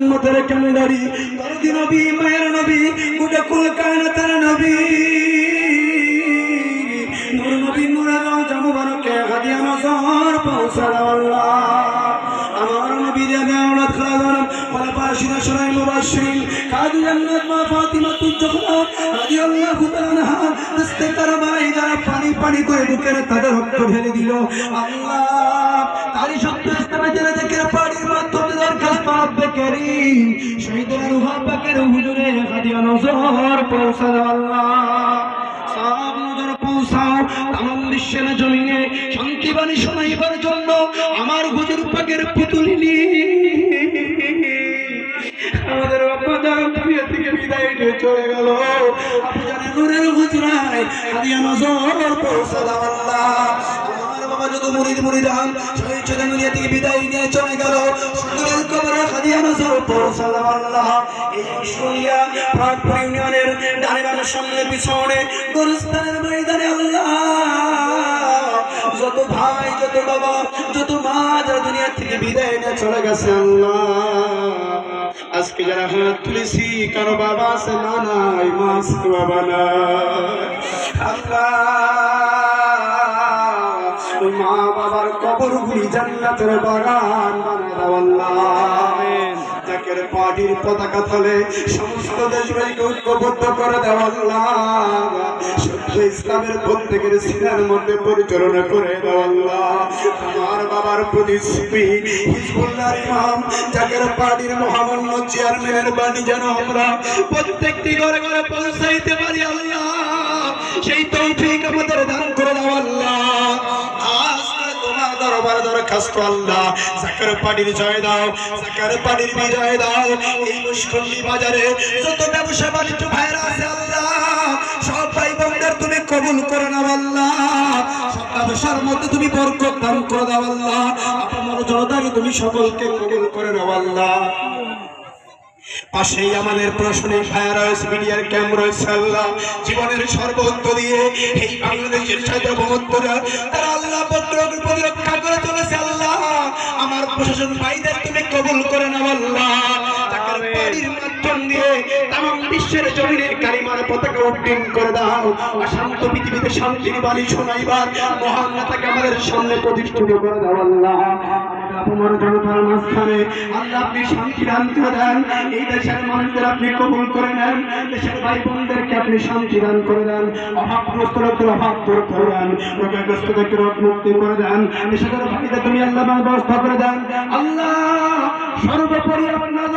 উম্মতের কান্ডারি দরদি নবী মায়ের নবী গোটা কুল কায়নাতের নবী নূর নবী নূরের রওজা মুবারকে হাদিয়া নজর পৌঁছা দাও আল্লাহ। আমার নবী দেবে আওলাদ খালাদান খোলাফায়ে শরাই মুবাশশিরিন কাজী জান্নাত মা ফাতিমা তুজ-জাহরা রাদিয়াল্লাহু তাআলা আনহা দস্তে কারবালায় যারা পানি পানি করে বুকের তাদের রক্ত ঢেলে দিল আল্লাহ তারই সত্য ইসলামে যারা দেখে পানির মাধ্যমে দরখাস্ত রব্বে কারীম শহীদের রূহ পাকের হুজুরে হাদিয়া নজর পৌঁছা দাও আল্লাহ। সব নজর পৌঁছাও তামাম বিশ্বের জমিনে শান্তি বাণী শোনাইবার জন্য আমার হুজুর পাকের পুতুলি আমাদের বাবা জান দুনিয়া থেকে বিদায় নিয়ে চলে গেল। আপনি জানেন নূরের হুজরায় হাদিয়া নজর পৌঁছা দাও আল্লাহ। আমার বাবা যত মুরিদ মুরিদান শহীদ চলে দুনিয়া থেকে বিদায় নিয়ে চলে গেল সকলের কবরে হাদিয়া নজর পৌঁছা দাও আল্লাহ। এই শুনিয়া প্রাণপুর ইউনিয়নের ডানে বামের সামনে পিছনে গোরস্থানের ময়দানে আল্লাহ যত ভাই যত বাবা যত মা যারা দুনিয়া থেকে বিদায় নিয়ে চলে গেছে আল্লাহ আজকে যারা হাত তুলেছি কারো বাবা আছে না নাই মা আছে বাবা না আল্লাহ মা বাবার কবরগুলি জান্নাতের বাগান বানায় দাও আল্লাহ। জাকের পার্টির পতাকা তলে সমস্ত দেশবাসীকে ঐক্যবদ্ধ করে দাও আল্লাহ। সত্য ইসলামের প্রত্যেকের সিনার মধ্যে পরিচালনা করে দাও আল্লাহ। আমার বাবার প্রতিশ্রুতি হিজবুল্লাহর ইমাম জাকের পার্টির মহামান্য চেয়ারম্যানের বাণী যেন আমরা প্রত্যেকটি ঘরে ঘরে পৌঁছাইতে পারি আল্লাহ সেই তৌফিক আমাদের দান করে দাও আল্লাহ। দরবার দরখাস্ত আল্লাহ জাকের পার্টির জয় দাও জাকের পার্টির বিজয় দাও। এই মুশকিল বাজারে যত ব্যবসা বাণিজ্য ভাইরা আছে আল্লাহ সব ভাই বোনদের তুমি কবুল করে নাও আল্লাহ। সব ব্যবসার মধ্যে তুমি বরকত দান করে দাও আল্লাহ। আপনার জনতাকে তুমি সকলকে কবুল করে নাও আল্লাহ। পাশেই আমাদের প্রশাসনিক ভাইয়া রয়েছে মিডিয়ার ক্যাম্প রয়েছে আল্লাহ জীবনের সর্বোচ্চ দিয়ে এই বাংলাদেশের সার্বভৌমত্বরা তারা আল্লাহ পত্রকে প্রতিরক্ষা করে চলেছে আল্লাহ। আমার প্রশাসন ভাইদের তুমি কবুল করে নাও আল্লাহ। জাকের পার্টির মাধ্যম দিয়ে তামাম বিশ্বের জমিনে কালিমার পতাকা উড্ডীন করে দাও। অশান্ত পৃথিবীতে শান্তির বাণী শোনাইবার মহান নেতাকে আমাদের সামনে প্রতিষ্ঠিত করে দাও আল্লাহ। আপনার জনতার মাঝখানে আল্লাহ আপনি শান্তি দান করে দেন। এই দেশের মানুষদের আপনি কবুল করে নেন। দেশের ভাই বোনদেরকে আপনি শান্তি দান করে দেন। অভাবগ্রস্ত লোকদের অভাব দূর করে দেন। রোগগ্রস্তদেরকে রোগ মুক্তি করে দেন। দেশের ভাইদের তুমি আল্লাহ ব্যবস্থা করে দেন আল্লাহ। সর্বোপরি আপনার